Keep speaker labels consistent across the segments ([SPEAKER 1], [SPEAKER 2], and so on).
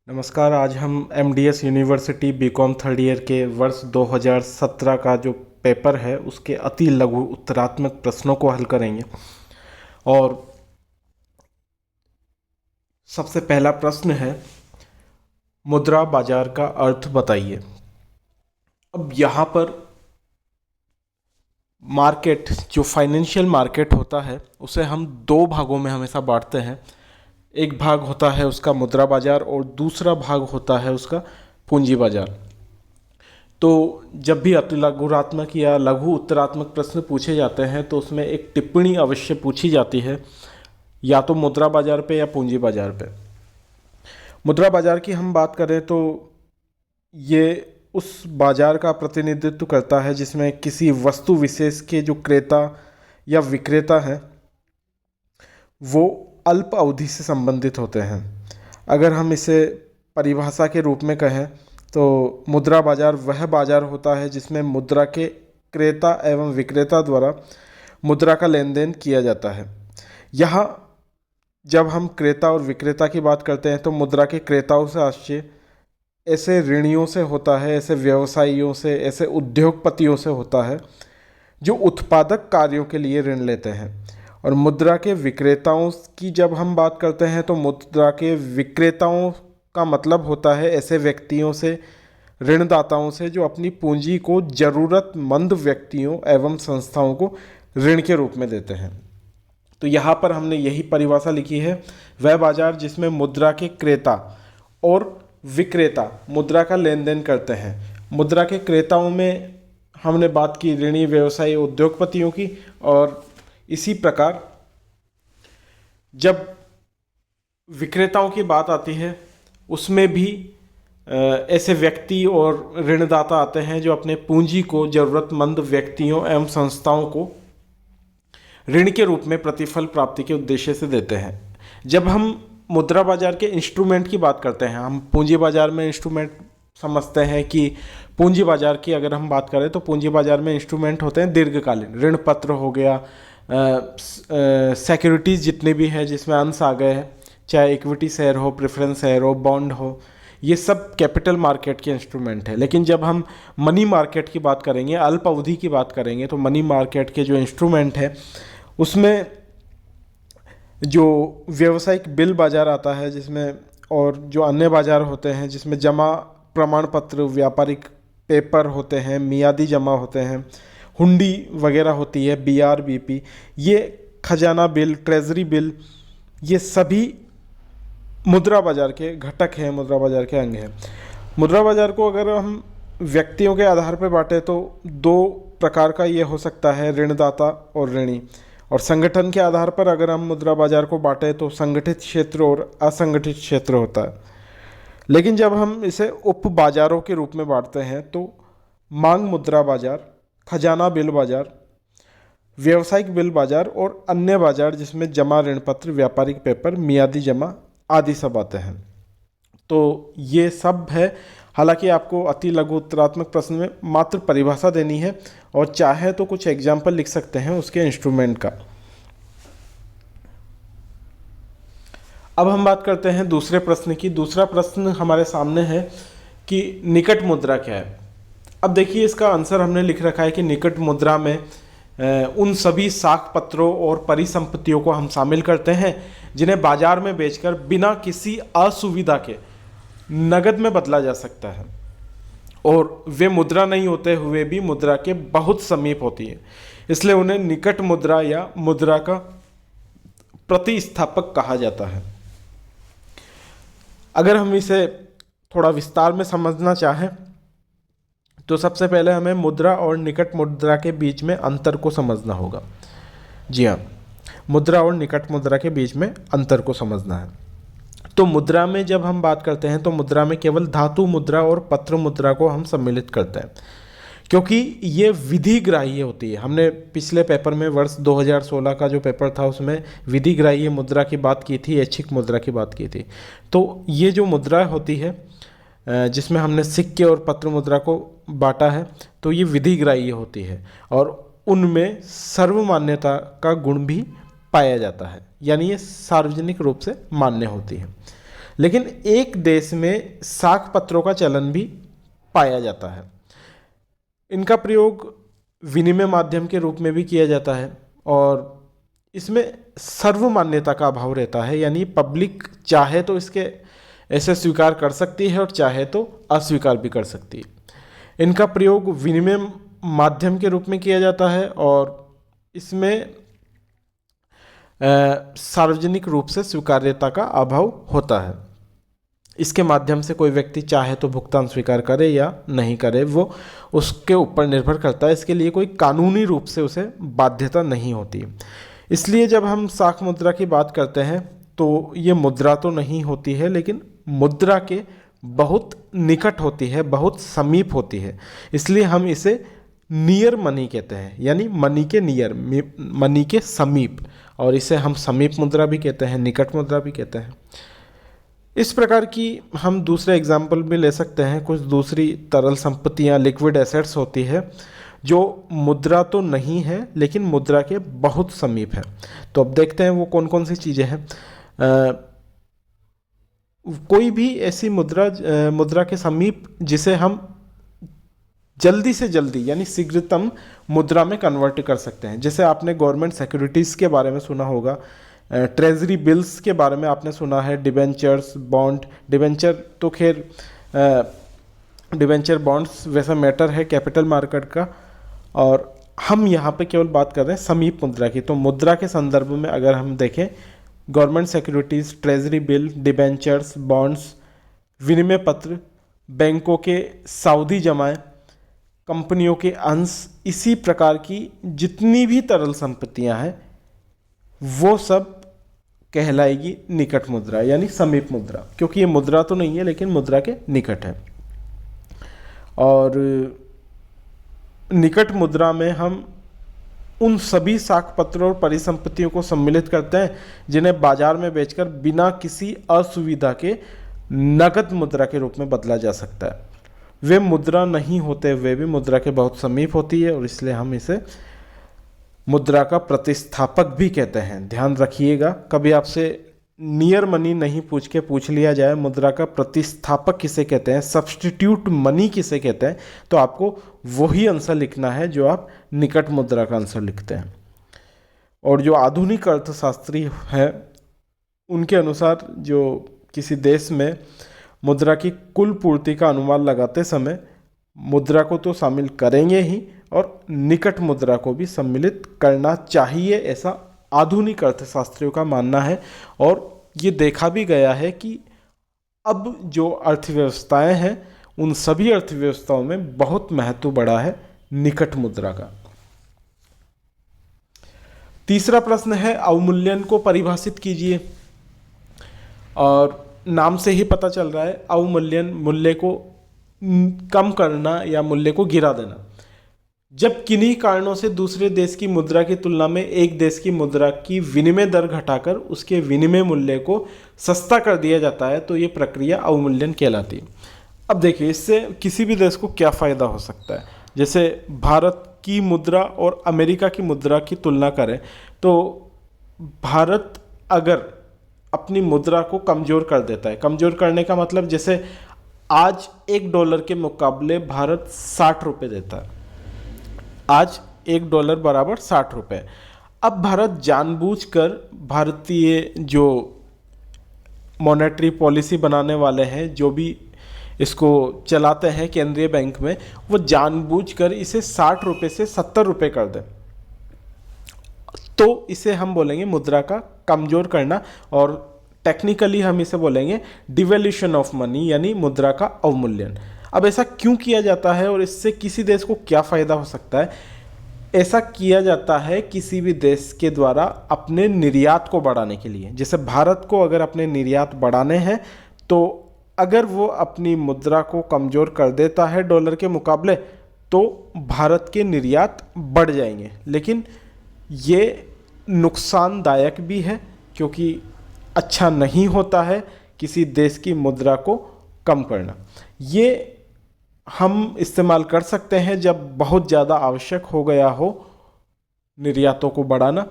[SPEAKER 1] नमस्कार। आज हम MDS university BCom third year के वर्ष 2017 का जो पेपर है उसके अति लघु उत्तरात्मक प्रश्नों को हल करेंगे। और सबसे पहला प्रश्न है, मुद्रा बाजार का अर्थ बताइए। अब यहाँ पर मार्केट, जो फाइनेंशियल मार्केट होता है, उसे हम दो भागों में हमेशा बांटते हैं। एक भाग होता है उसका मुद्रा बाजार और दूसरा भाग होता है उसका पूंजी बाजार। तो जब भी अति लघुरात्मक या लघु उत्तरात्मक प्रश्न पूछे जाते हैं तो उसमें एक टिप्पणी अवश्य पूछी जाती है, या तो मुद्रा बाजार पे या पूंजी बाजार पे। मुद्रा बाजार की हम बात करें तो ये उस बाजार का प्रतिनिधित्व करता है जिसमें किसी वस्तु विशेष के जो क्रेता या विक्रेता हैं वो अल्प अवधि से संबंधित होते हैं। अगर हम इसे परिभाषा के रूप में कहें तो मुद्रा बाजार वह बाजार होता है जिसमें मुद्रा के क्रेता एवं विक्रेता द्वारा मुद्रा का लेन देन किया जाता है। यहाँ जब हम क्रेता और विक्रेता की बात करते हैं तो मुद्रा के क्रेताओं से आशय ऐसे ऋणियों से होता है, ऐसे व्यवसायियों से, ऐसे उद्योगपतियों से होता है जो उत्पादक कार्यों के लिए ऋण लेते हैं। और मुद्रा के विक्रेताओं की जब हम बात करते हैं तो मुद्रा के विक्रेताओं का मतलब होता है ऐसे व्यक्तियों से, ऋणदाताओं से, जो अपनी पूंजी को ज़रूरतमंद व्यक्तियों एवं संस्थाओं को ऋण के रूप में देते हैं। तो यहाँ पर हमने यही परिभाषा लिखी है, वह बाजार जिसमें मुद्रा के क्रेता और विक्रेता मुद्रा का लेन देन करते हैं। मुद्रा के क्रेताओं में हमने बात की ऋणी, व्यवसायी, उद्योगपतियों की, और इसी प्रकार जब विक्रेताओं की बात आती है उसमें भी ऐसे व्यक्ति और ऋणदाता आते हैं जो अपने पूंजी को ज़रूरतमंद व्यक्तियों एवं संस्थाओं को ऋण के रूप में प्रतिफल प्राप्ति के उद्देश्य से देते हैं। जब हम मुद्रा बाजार के इंस्ट्रूमेंट की बात करते हैं, हम पूंजी बाजार में इंस्ट्रूमेंट समझते हैं कि पूंजी बाजार की अगर हम बात करें तो पूंजी बाजार में इंस्ट्रूमेंट होते हैं दीर्घकालीन, ऋण पत्र हो गया, सिक्योरिटीज़ जितने भी हैं जिसमें अंश आ गए हैं, चाहे इक्विटी शेयर हो, प्रेफरेंस शेयर हो, बॉन्ड हो, ये सब कैपिटल मार्केट के इंस्ट्रूमेंट है। लेकिन जब हम मनी मार्केट की बात करेंगे, अल्प अवधि की बात करेंगे, तो मनी मार्केट के जो इंस्ट्रूमेंट है उसमें जो व्यावसायिक बिल बाजार आता है जिसमें, और जो अन्य बाजार होते हैं जिसमें जमा प्रमाण पत्र, व्यापारिक पेपर होते हैं, मियादी जमा होते हैं, हुंडी वगैरह होती है, बीआरबीपी, ये खजाना बिल, ट्रेजरी बिल, ये सभी मुद्रा बाजार के घटक हैं, मुद्रा बाजार के अंग हैं। मुद्रा बाजार को अगर हम व्यक्तियों के आधार पर बांटें तो दो प्रकार का ये हो सकता है, ऋणदाता और ऋणी। और संगठन के आधार पर अगर हम मुद्रा बाजार को बांटें तो संगठित क्षेत्र और असंगठित क्षेत्र होता है। लेकिन जब हम इसे उप बाजारों के रूप में बांटते हैं तो मांग मुद्रा बाजार, खजाना बिल बाजार, व्यावसायिक बिल बाजार और अन्य बाजार जिसमें जमा ऋण पत्र, व्यापारिक पेपर, मियादी जमा आदि सब आते हैं। तो ये सब है। हालांकि आपको अति लघु उत्तरात्मक प्रश्न में मात्र परिभाषा देनी है और चाहे तो कुछ एग्जाम्पल लिख सकते हैं उसके इंस्ट्रूमेंट का। अब हम बात करते हैं दूसरे प्रश्न की। दूसरा प्रश्न हमारे सामने है कि निकट मुद्रा क्या है। अब देखिए, इसका आंसर हमने लिख रखा है कि निकट मुद्रा में उन सभी साख पत्रों और परिसंपत्तियों को हम शामिल करते हैं जिन्हें बाजार में बेचकर बिना किसी असुविधा के नगद में बदला जा सकता है, और वे मुद्रा नहीं होते हुए भी मुद्रा के बहुत समीप होती है, इसलिए उन्हें निकट मुद्रा या मुद्रा का प्रतिस्थापक कहा जाता है। अगर हम इसे थोड़ा विस्तार में समझना चाहें तो सबसे पहले हमें मुद्रा और निकट मुद्रा के बीच में अंतर को समझना होगा। जी हाँ, मुद्रा और निकट मुद्रा के बीच में अंतर को समझना है। तो मुद्रा में जब हम बात करते हैं तो मुद्रा में केवल धातु मुद्रा और पत्र मुद्रा को हम सम्मिलित करते हैं, क्योंकि ये विधिग्राह्य होती है। हमने पिछले पेपर में वर्ष 2016 का जो पेपर था उसमें विधिग्राह्य मुद्रा की बात की थी, ऐच्छिक मुद्रा की बात की थी। तो ये जो मुद्रा होती है जिसमें हमने सिक्के और पत्र मुद्रा को बांटा है, तो ये विधिग्राह्य होती है और उनमें सर्वमान्यता का गुण भी पाया जाता है, यानी ये सार्वजनिक रूप से मान्य होती है। लेकिन एक देश में साख पत्रों का चलन भी पाया जाता है। इनका प्रयोग विनिमय माध्यम के रूप में भी किया जाता है और इसमें सर्वमान्यता का अभाव रहता है, यानी पब्लिक चाहे तो इसके ऐसे स्वीकार कर सकती है और चाहे तो अस्वीकार भी कर सकती है। इनका प्रयोग विनिमय माध्यम के रूप में किया जाता है और इसमें सार्वजनिक रूप से स्वीकार्यता का अभाव होता है। इसके माध्यम से कोई व्यक्ति चाहे तो भुगतान स्वीकार करे या नहीं करे, वो उसके ऊपर निर्भर करता है। इसके लिए कोई कानूनी रूप से उसे बाध्यता नहीं होती। इसलिए जब हम साख मुद्रा की बात करते हैं तो ये मुद्रा तो नहीं होती है, लेकिन मुद्रा के बहुत निकट होती है, बहुत समीप होती है। इसलिए हम इसे नियर मनी कहते हैं, यानी मनी के नियर, मनी के समीप, और इसे हम समीप मुद्रा भी कहते हैं, निकट मुद्रा भी कहते हैं। इस प्रकार की हम दूसरे एग्जाम्पल भी ले सकते हैं। कुछ दूसरी तरल संपत्तियां, लिक्विड एसेट्स होती है जो मुद्रा तो नहीं है लेकिन मुद्रा के बहुत समीप है। तो अब देखते हैं वो कौन कौन सी चीज़ें हैं। कोई भी ऐसी मुद्रा के समीप जिसे हम जल्दी से जल्दी यानी शीघ्रतम मुद्रा में कन्वर्ट कर सकते हैं। जैसे आपने गवर्नमेंट सिक्योरिटीज़ के बारे में सुना होगा, ट्रेजरी बिल्स के बारे में आपने सुना है, डिबेंचर्स, बॉन्ड। डिबेंचर तो खैर डिबेंचर बॉन्ड्स वैसा मैटर है कैपिटल मार्केट का, और हम यहाँ पे केवल बात कर रहे हैं समीप मुद्रा की। तो मुद्रा के संदर्भ में अगर हम देखें, government securities, treasury bill, debentures, bonds, विनिमय पत्र, बैंकों के सावधि जमाएं, कंपनियों के अंश, इसी प्रकार की जितनी भी तरल संपत्तियां हैं वो सब कहलाएगी निकट मुद्रा यानी समीप मुद्रा, क्योंकि ये मुद्रा तो नहीं है लेकिन मुद्रा के निकट है। और निकट मुद्रा में हम उन सभी साख पत्रों और परिसंपत्तियों को सम्मिलित करते हैं जिन्हें बाजार में बेचकर बिना किसी असुविधा के नकद मुद्रा के रूप में बदला जा सकता है। वे मुद्रा नहीं होते हुए भी मुद्रा के बहुत समीप होती है और इसलिए हम इसे मुद्रा का प्रतिस्थापक भी कहते हैं। ध्यान रखिएगा, कभी आपसे नियर मनी नहीं पूछ लिया जाए मुद्रा का प्रतिस्थापक किसे कहते हैं, सब्स्टिट्यूट मनी किसे कहते हैं, तो आपको वही आंसर लिखना है जो आप निकट मुद्रा का आंसर लिखते हैं। और जो आधुनिक अर्थशास्त्री हैं उनके अनुसार जो किसी देश में मुद्रा की कुल पूर्ति का अनुमान लगाते समय मुद्रा को तो शामिल करेंगे ही और निकट मुद्रा को भी सम्मिलित करना चाहिए, ऐसा आधुनिक अर्थशास्त्रियों का मानना है। और ये देखा भी गया है कि अब जो अर्थव्यवस्थाएं हैं उन सभी अर्थव्यवस्थाओं में बहुत महत्व बढ़ा है निकट मुद्रा का। तीसरा प्रश्न है अवमूल्यन को परिभाषित कीजिए। और नाम से ही पता चल रहा है, अवमूल्यन मूल्य को कम करना या मूल्य को गिरा देना। जब किन्हीं कारणों से दूसरे देश की मुद्रा की तुलना में एक देश की मुद्रा की विनिमय दर घटाकर उसके विनिमय मूल्य को सस्ता कर दिया जाता है तो ये प्रक्रिया अवमूल्यन कहलाती है। अब देखिए इससे किसी भी देश को क्या फ़ायदा हो सकता है। जैसे भारत की मुद्रा और अमेरिका की मुद्रा की तुलना करें तो भारत अगर अपनी मुद्रा को कमज़ोर कर देता है, कमज़ोर करने का मतलब जैसे आज $1 के मुकाबले भारत 60 रुपये देता है, आज $1 बराबर 60 रुपये। अब भारत जानबूझकर, भारतीय जो मॉनेटरी पॉलिसी बनाने वाले हैं, जो भी इसको चलाते हैं केंद्रीय बैंक में, वो जानबूझकर इसे 60 रुपये से 70 रुपये कर दें, तो इसे हम बोलेंगे मुद्रा का कमज़ोर करना और टेक्निकली हम इसे बोलेंगे डिवैल्यूशन ऑफ मनी यानी मुद्रा का अवमूल्यन। अब ऐसा क्यों किया जाता है और इससे किसी देश को क्या फ़ायदा हो सकता है? ऐसा किया जाता है किसी भी देश के द्वारा अपने निर्यात को बढ़ाने के लिए। जैसे भारत को अगर अपने निर्यात बढ़ाने हैं तो अगर वो अपनी मुद्रा को कमज़ोर कर देता है डॉलर के मुकाबले तो भारत के निर्यात बढ़ जाएंगे, लेकिन ये नुकसानदायक भी है क्योंकि अच्छा नहीं होता है किसी देश की मुद्रा को कम करना। ये हम इस्तेमाल कर सकते हैं जब बहुत ज़्यादा आवश्यक हो गया हो निर्यातों को बढ़ाना।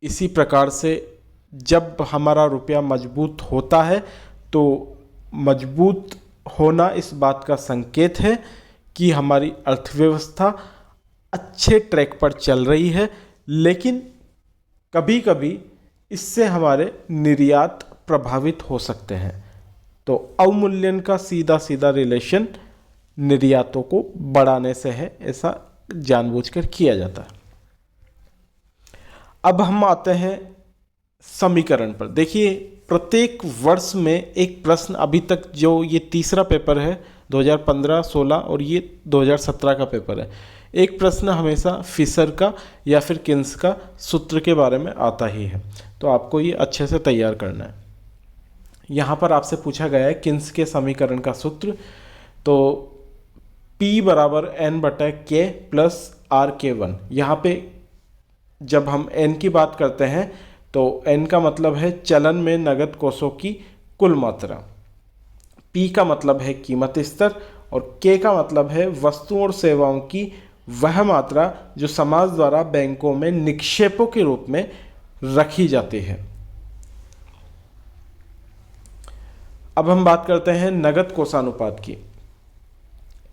[SPEAKER 1] इसी प्रकार से जब हमारा रुपया मजबूत होता है तो मजबूत होना इस बात का संकेत है कि हमारी अर्थव्यवस्था अच्छे ट्रैक पर चल रही है, लेकिन कभी कभी इससे हमारे निर्यात प्रभावित हो सकते हैं। तो अवमूल्यन का सीधा सीधा रिलेशन निर्यातों को बढ़ाने से है, ऐसा जानबूझकर किया जाता है। अब हम आते हैं समीकरण पर। देखिए, प्रत्येक वर्ष में एक प्रश्न, अभी तक जो ये तीसरा पेपर है 2015, 16 और ये 2017 का पेपर है, एक प्रश्न हमेशा फिशर का या फिर किन्स का सूत्र के बारे में आता ही है। तो आपको ये अच्छे से तैयार करना है। यहाँ पर आपसे पूछा गया है किन्स के समीकरण का सूत्र। तो P बराबर N/K प्लस RK1। यहाँ पे जब हम N की बात करते हैं तो N का मतलब है चलन में नगद कोषों की कुल मात्रा, P का मतलब है कीमत स्तर और K का मतलब है वस्तुओं और सेवाओं की वह मात्रा जो समाज द्वारा बैंकों में निक्षेपों के रूप में रखी जाती है। अब हम बात करते हैं नगद कोषानुपात की।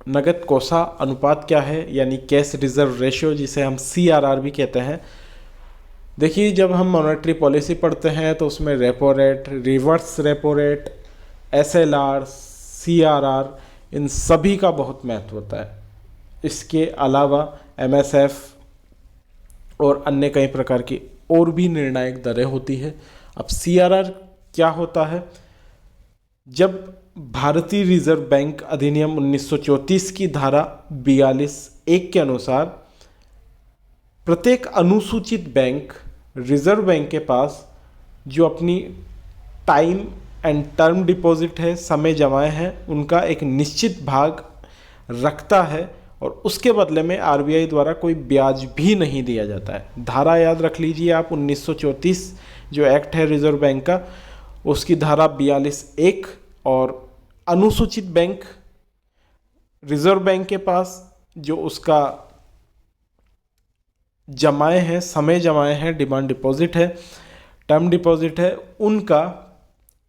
[SPEAKER 1] नगद कोषा अनुपात क्या है, यानी कैश रिजर्व रेशियो, जिसे हम CRR भी कहते हैं। देखिए, जब हम मॉनेटरी पॉलिसी पढ़ते हैं तो उसमें repo rate, reverse repo rate, SLR, CRR, इन सभी का बहुत महत्व होता है। इसके अलावा MSF और अन्य कई प्रकार की और भी निर्णायक दरें होती है। अब CRR क्या होता है? जब भारतीय रिजर्व बैंक अधिनियम 1934 की धारा 42(1) के अनुसार प्रत्येक अनुसूचित बैंक रिजर्व बैंक के पास जो अपनी टाइम एंड टर्म डिपॉजिट है, समय जमाएं हैं, उनका एक निश्चित भाग रखता है और उसके बदले में RBI द्वारा कोई ब्याज भी नहीं दिया जाता है। धारा याद रख लीजिए आप, 1934 जो एक्ट है रिजर्व बैंक का, उसकी धारा 42(1) और अनुसूचित बैंक रिजर्व बैंक के पास जो उसका जमाएं हैं, समय जमाएं हैं, डिमांड डिपॉजिट है, टर्म डिपॉजिट है, उनका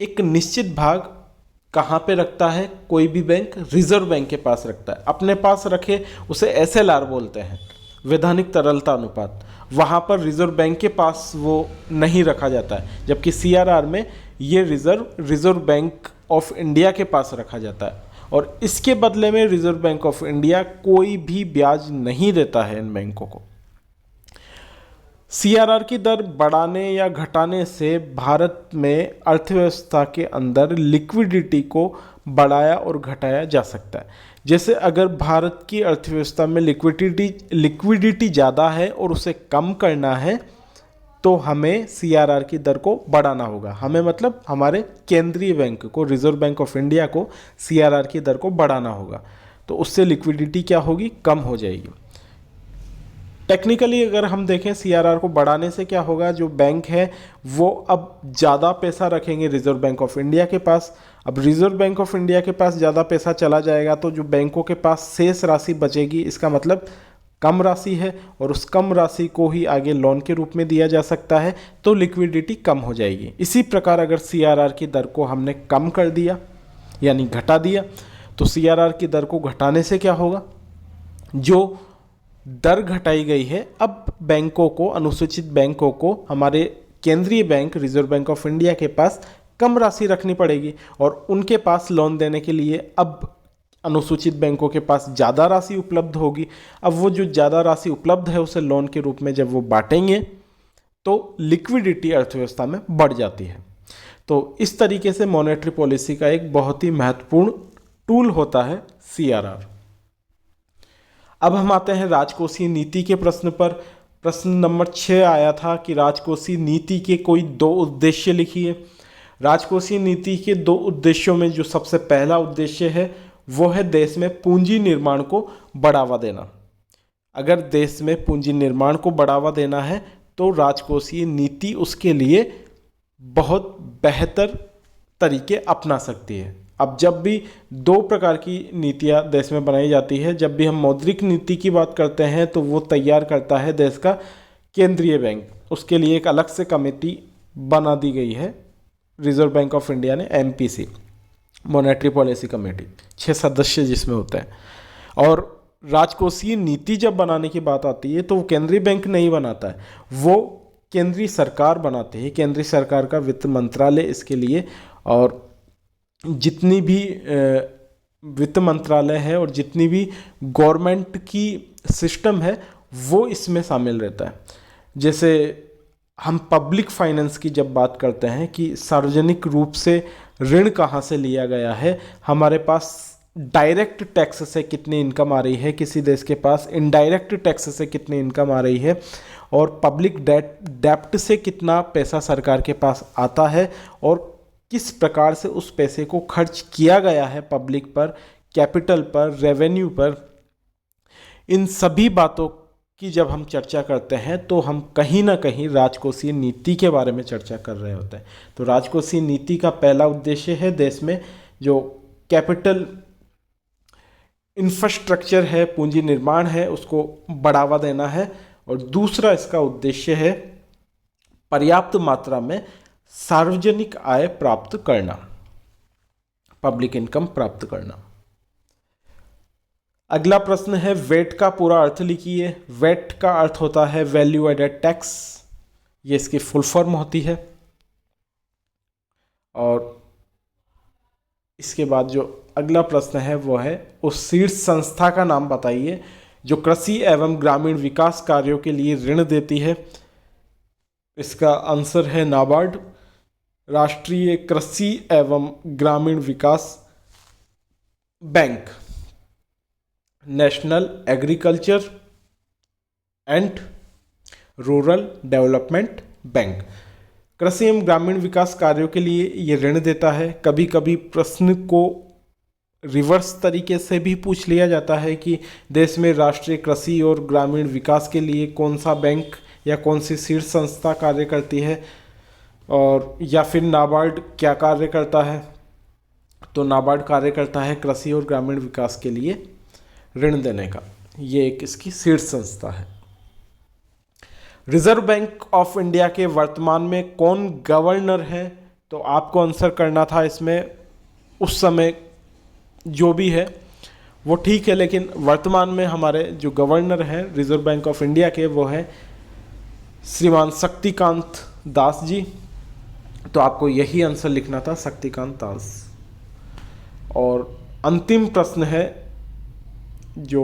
[SPEAKER 1] एक निश्चित भाग कहाँ पे रखता है? कोई भी बैंक रिजर्व बैंक के पास रखता है। अपने पास रखे उसे SLR बोलते हैं, वैधानिक तरलता अनुपात। वहाँ पर रिजर्व बैंक के पास वो नहीं रखा जाता है, जबकि CRR में ये रिजर्व बैंक ऑफ इंडिया के पास रखा जाता है और इसके बदले में रिजर्व बैंक ऑफ इंडिया कोई भी ब्याज नहीं देता है इन बैंकों को। CRR की दर बढ़ाने या घटाने से भारत में अर्थव्यवस्था के अंदर लिक्विडिटी को बढ़ाया और घटाया जा सकता है। जैसे अगर भारत की अर्थव्यवस्था में लिक्विडिटी ज़्यादा है और उसे कम करना है तो हमें CRR की दर को बढ़ाना होगा। हमें मतलब हमारे केंद्रीय बैंक को, रिजर्व बैंक ऑफ इंडिया को CRR की दर को बढ़ाना होगा, तो उससे लिक्विडिटी क्या होगी? कम हो जाएगी। टेक्निकली अगर हम देखें CRR को बढ़ाने से क्या होगा? जो बैंक है वो अब ज़्यादा पैसा रखेंगे रिजर्व बैंक ऑफ इंडिया के पास। अब रिजर्व बैंक ऑफ इंडिया के पास ज़्यादा पैसा चला जाएगा तो जो बैंकों के पास शेष राशि बचेगी, इसका मतलब कम राशि है और उस कम राशि को ही आगे लोन के रूप में दिया जा सकता है, तो लिक्विडिटी कम हो जाएगी। इसी प्रकार अगर CRR की दर को हमने कम कर दिया यानी घटा दिया, तो CRR की दर को घटाने से क्या होगा? जो दर घटाई गई है, अब बैंकों को, अनुसूचित बैंकों को हमारे केंद्रीय bank reserve bank of India के पास कम राशि रखनी पड़ेगी और उनके पास लोन देने के लिए अब अनुसूचित बैंकों के पास ज़्यादा राशि उपलब्ध होगी। अब वो जो ज़्यादा राशि उपलब्ध है उसे लोन के रूप में जब वो बांटेंगे तो लिक्विडिटी अर्थव्यवस्था में बढ़ जाती है। तो इस तरीके से मॉनेटरी पॉलिसी का एक बहुत ही महत्वपूर्ण टूल होता है CRR। अब हम आते हैं राजकोषीय नीति के प्रश्न पर। प्रश्न नंबर 6 आया था कि राजकोषीय नीति के कोई 2 उद्देश्य लिखिए। राजकोषीय नीति के 2 उद्देश्यों में जो सबसे पहला उद्देश्य है वो है देश में पूंजी निर्माण को बढ़ावा देना। अगर देश में पूंजी निर्माण को बढ़ावा देना है तो राजकोषीय नीति उसके लिए बहुत बेहतर तरीके अपना सकती है। अब जब भी 2 प्रकार की नीतियां देश में बनाई जाती है, जब भी हम मौद्रिक नीति की बात करते हैं तो वो तैयार करता है देश का केंद्रीय बैंक। उसके लिए एक अलग से कमेटी बना दी गई है रिजर्व बैंक ऑफ इंडिया ने, MPC, मॉनेटरी पॉलिसी कमेटी, 6 सदस्य जिसमें होते हैं। और राजकोषीय नीति जब बनाने की बात आती है तो वो केंद्रीय बैंक नहीं बनाता है, वो केंद्रीय सरकार बनाती है, केंद्रीय सरकार का वित्त मंत्रालय इसके लिए। और जितनी भी वित्त मंत्रालय है और जितनी भी गवर्नमेंट की सिस्टम है वो इसमें शामिल रहता है। जैसे हम पब्लिक फाइनेंस की जब बात करते हैं कि सार्वजनिक रूप से ऋण कहाँ से लिया गया है, हमारे पास डायरेक्ट टैक्स से कितनी इनकम आ रही है, किसी देश के पास इनडायरेक्ट टैक्स से कितनी इनकम आ रही है, और पब्लिक डेप्ट से कितना पैसा सरकार के पास आता है, और किस प्रकार से उस पैसे को खर्च किया गया है पब्लिक पर, कैपिटल पर, रेवेन्यू पर। इन सभी बातों की जब हम चर्चा करते हैं तो हम कहीं ना कहीं राजकोषीय नीति के बारे में चर्चा कर रहे होते हैं। तो राजकोषीय नीति का पहला उद्देश्य है देश में जो कैपिटल इंफ्रास्ट्रक्चर है, पूंजी निर्माण है, उसको बढ़ावा देना है। और दूसरा इसका उद्देश्य है पर्याप्त मात्रा में सार्वजनिक आय प्राप्त करना, पब्लिक इनकम प्राप्त करना। अगला प्रश्न है वेट का पूरा अर्थ लिखिए। वेट का अर्थ होता है वैल्यू एडेड टैक्स, ये इसकी फुल फॉर्म होती है। और इसके बाद जो अगला प्रश्न है वो है उस शीर्ष संस्था का नाम बताइए जो कृषि एवं ग्रामीण विकास कार्यों के लिए ऋण देती है। इसका आंसर है नाबार्ड, राष्ट्रीय कृषि एवं ग्रामीण विकास bank, National Agriculture and Rural Development Bank. कृषि एवं ग्रामीण विकास कार्यों के लिए ये ऋण देता है। कभी कभी प्रश्न को रिवर्स तरीके से भी पूछ लिया जाता है कि देश में राष्ट्रीय कृषि और ग्रामीण विकास के लिए कौन सा बैंक या कौन सी शीर्ष संस्था कार्य करती है, और या फिर नाबार्ड क्या कार्य करता है। तो नाबार्ड कार्य करता है कृषि और ग्रामीण विकास के लिए ऋण देने का, ये एक इसकी शीर्ष संस्था है। रिजर्व बैंक ऑफ इंडिया के वर्तमान में कौन गवर्नर है, तो आपको आंसर करना था इसमें उस समय जो भी है वो ठीक है, लेकिन वर्तमान में हमारे जो गवर्नर हैं रिजर्व बैंक ऑफ इंडिया के वो हैं श्रीमान शक्तिकांत दास जी। तो आपको यही आंसर लिखना था, शक्तिकांत दास। और अंतिम प्रश्न है जो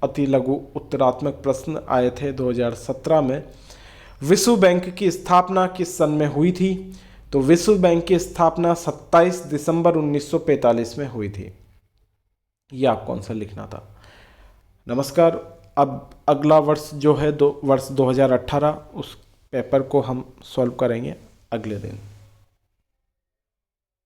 [SPEAKER 1] अति लघु उत्तरात्मक प्रश्न आए थे 2017 में, विश्व बैंक की स्थापना किस सन में हुई थी। तो विश्व बैंक की स्थापना 27 दिसंबर 1945 में हुई थी, यह आपको आंसर लिखना था। नमस्कार। अब अगला वर्ष जो है वर्ष 2018, उस पेपर को हम सॉल्व करेंगे अगले दिन।